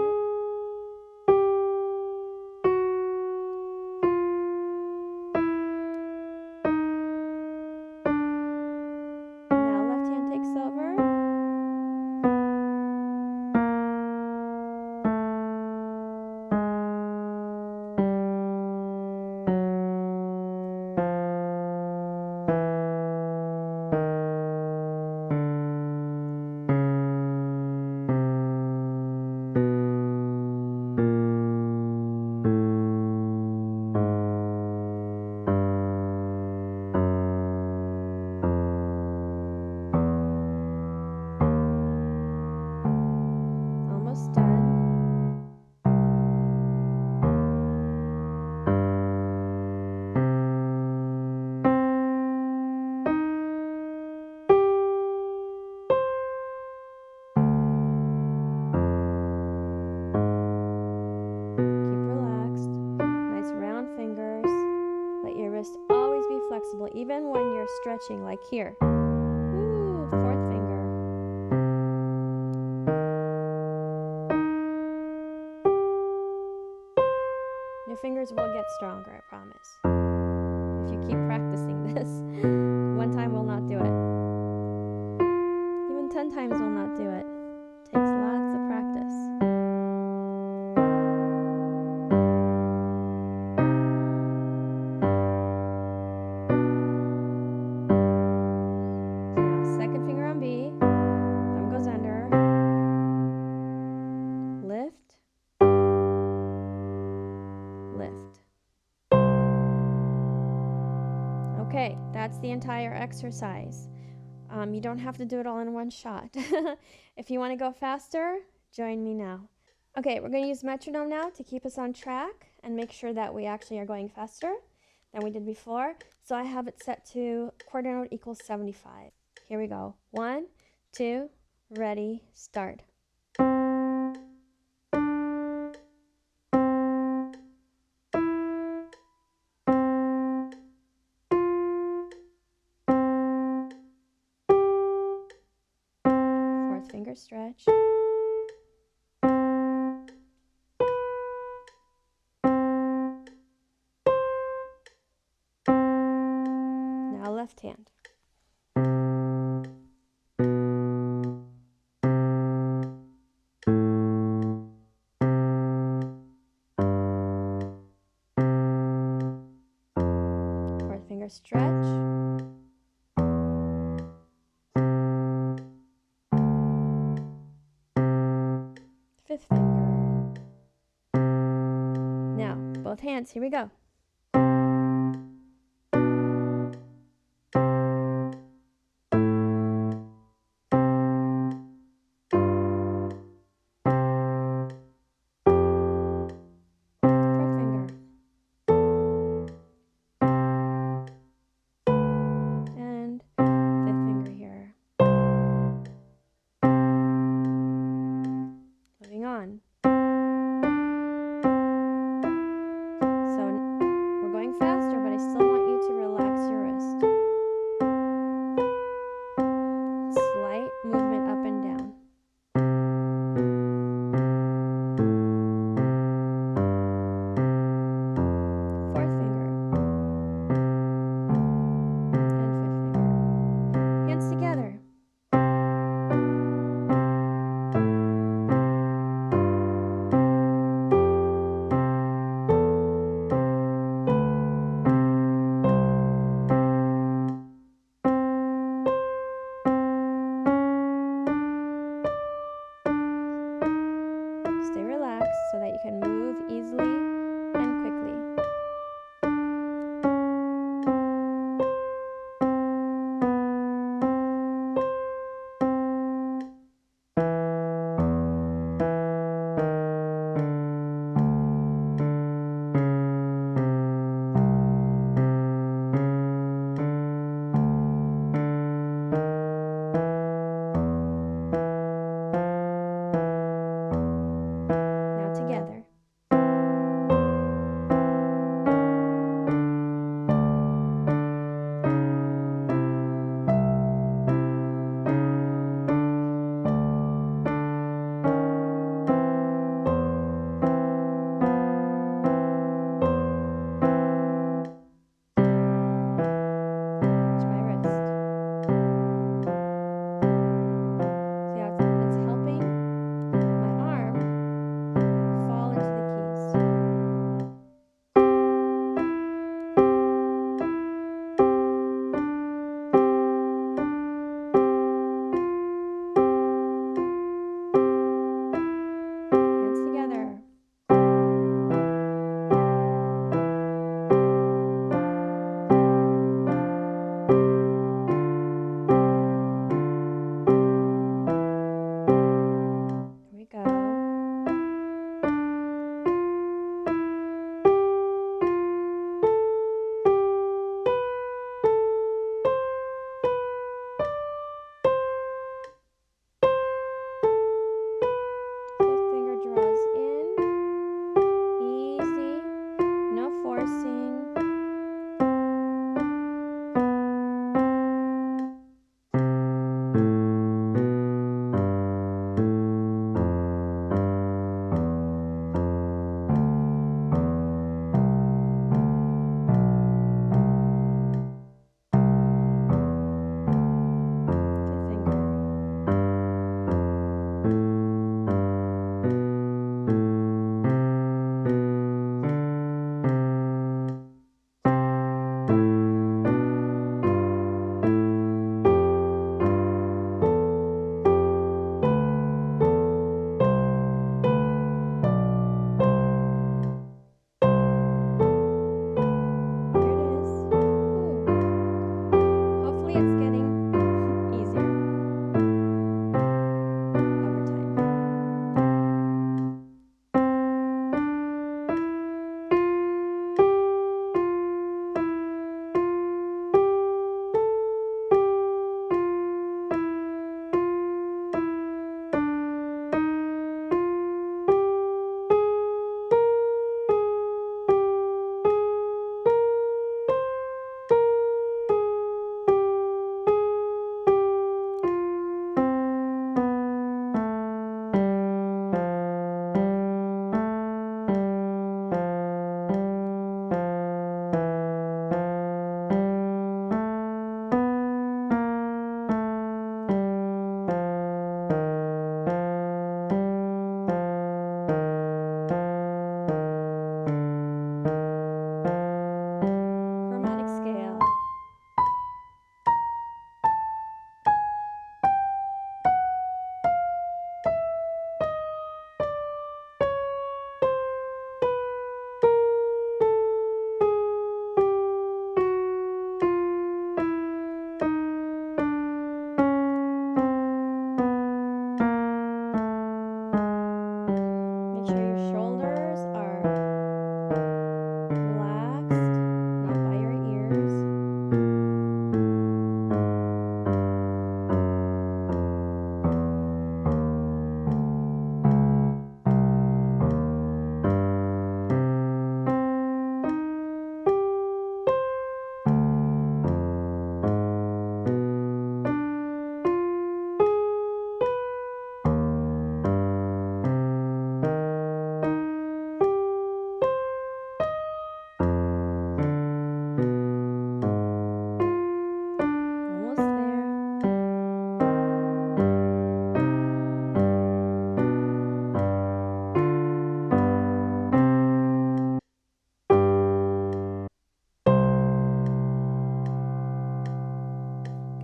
Even when you're stretching, like here. Ooh, fourth finger. fingers will get stronger, I promise. If you keep practicing this, one time will not do it. Even 10 times will not do it. Takes lots of practice. Now, second finger on B, thumb goes under, lift, lift. Okay, that's the entire exercise. You don't have to do it all in one shot. If you want to go faster, join me now. Okay, we're going to use metronome now to keep us on track and make sure that we actually are going faster than we did before. So I have it set to quarter note equals 75. Here we go. 1, 2, ready, start. Fourth finger stretch. Now left hand. Fourth finger stretch. Fifth finger. Now, both hands, here we go. Fourth finger. And fifth finger here. Moving on. So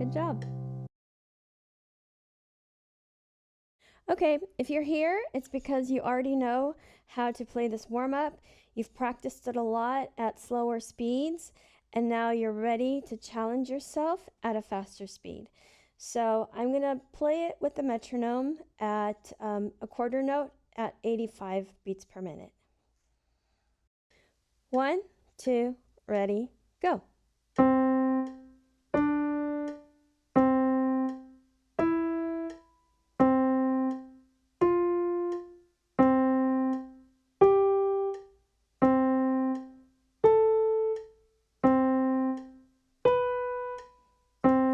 Good job. Okay, if you're here, it's because you already know how to play this warm-up. You've practiced it a lot at slower speeds, and now you're ready to challenge yourself at a faster speed. So I'm going to play it with the metronome at a quarter note at 85 beats per minute. 1, 2, ready, go.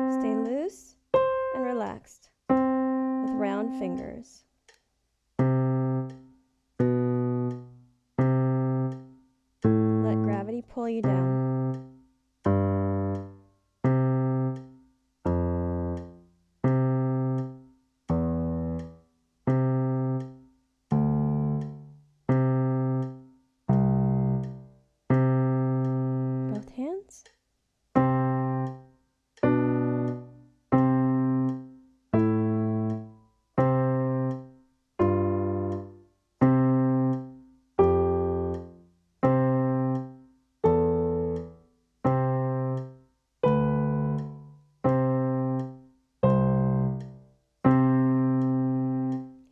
Stay loose and relaxed with round fingers. Let gravity pull you down. Both hands.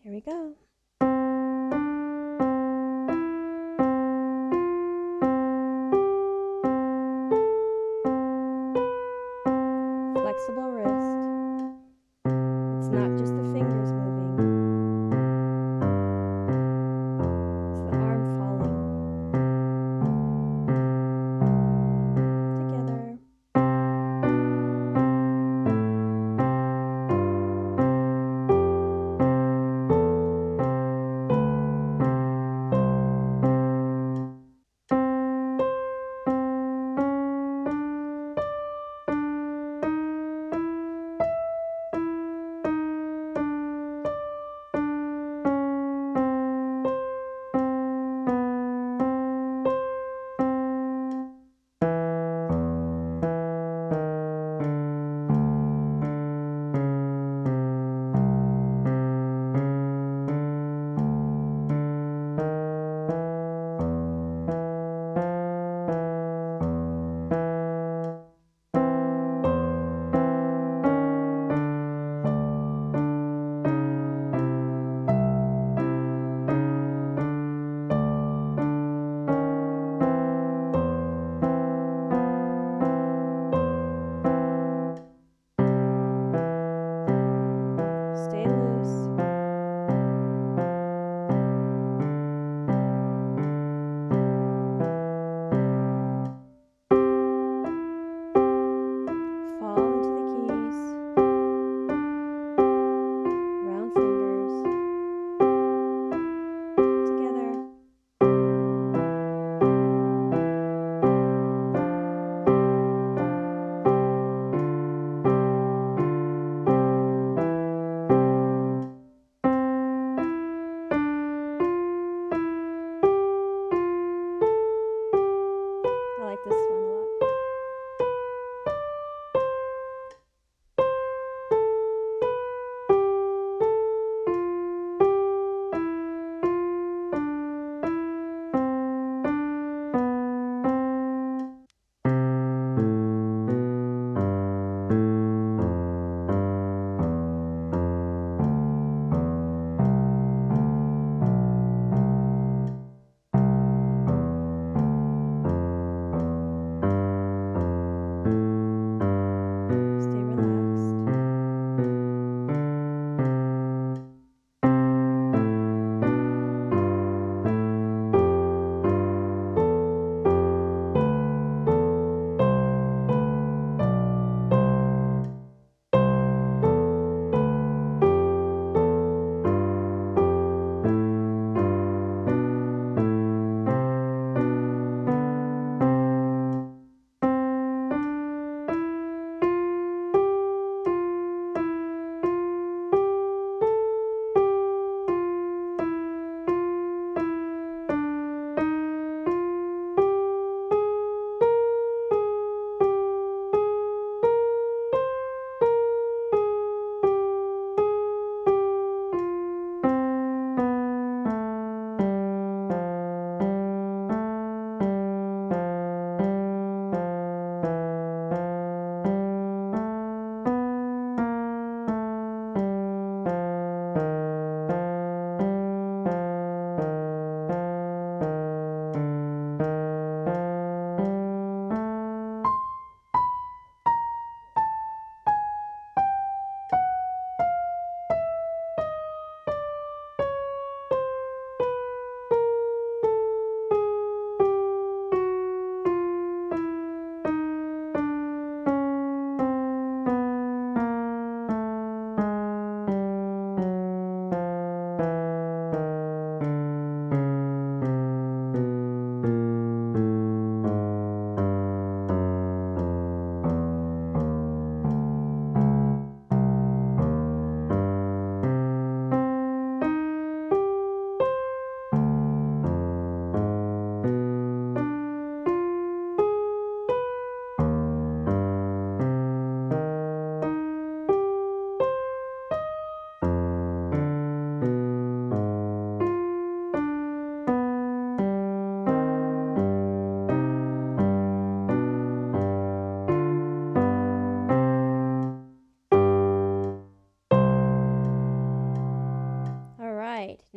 Here we go. Flexible wrist. It's not just the fingers moving. It's the arm falling. Together.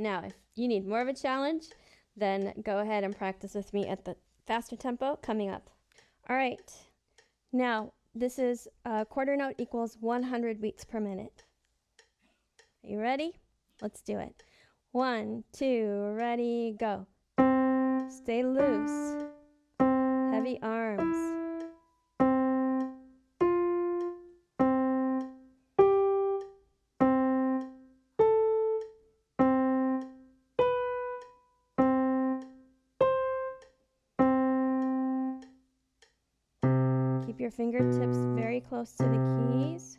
Now, if you need more of a challenge, then go ahead and practice with me at the faster tempo coming up. All right. Now, this is quarter note equals 100 beats per minute. Are you ready? Let's do it. 1, 2, ready, go. Stay loose. Heavy arms. Keep your fingertips very close to the keys,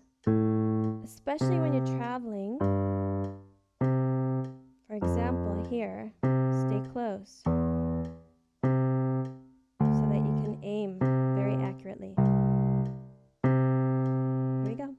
especially when you're traveling. For example, here, stay close so that you can aim very accurately. Here we go.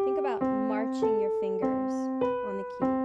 Think about marching your fingers on the keys.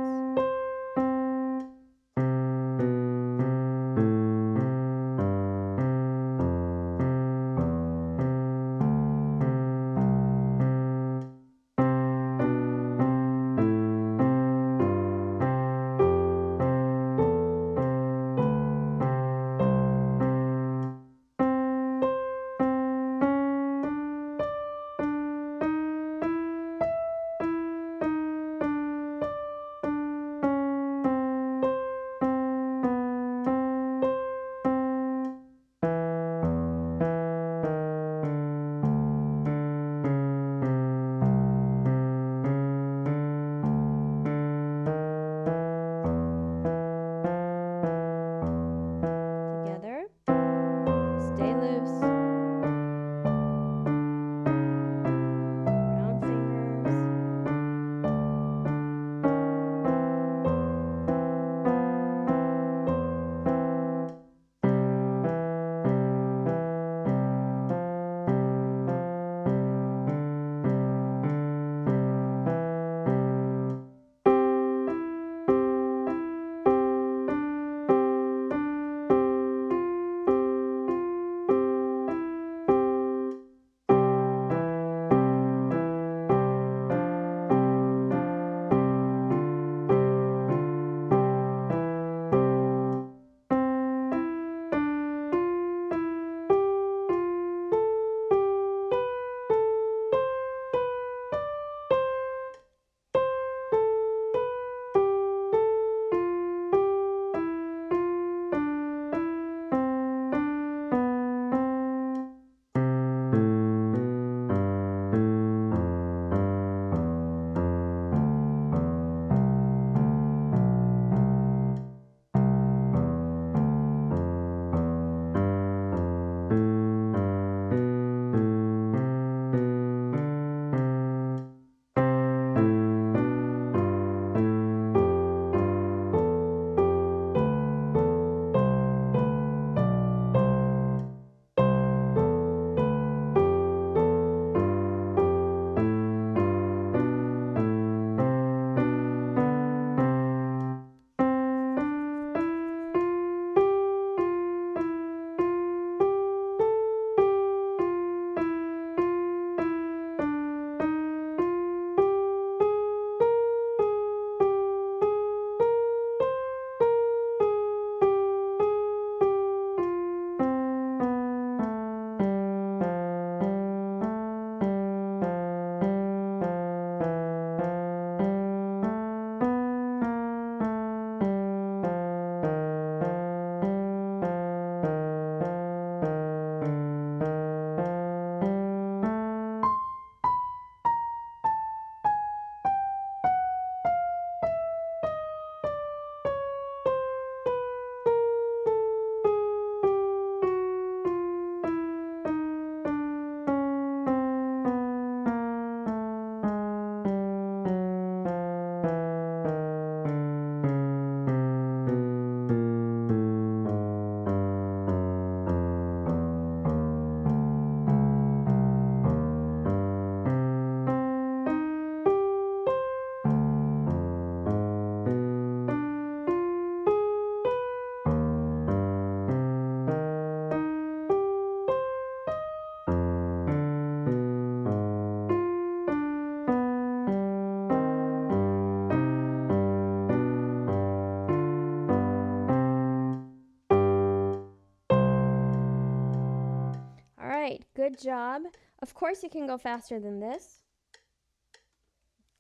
right, good job. Of course, you can go faster than this.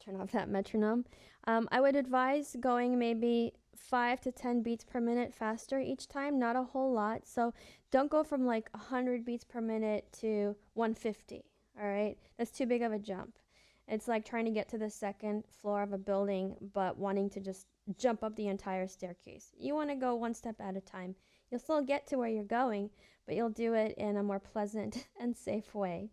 Turn off that metronome. I would advise going maybe 5 to 10 beats per minute faster each time, not a whole lot. So don't go from like 100 beats per minute to 150, all right? That's too big of a jump. It's like trying to get to the second floor of a building, but wanting to just jump up the entire staircase. You want to go one step at a time. You'll still get to where you're going, but you'll do it in a more pleasant and safe way.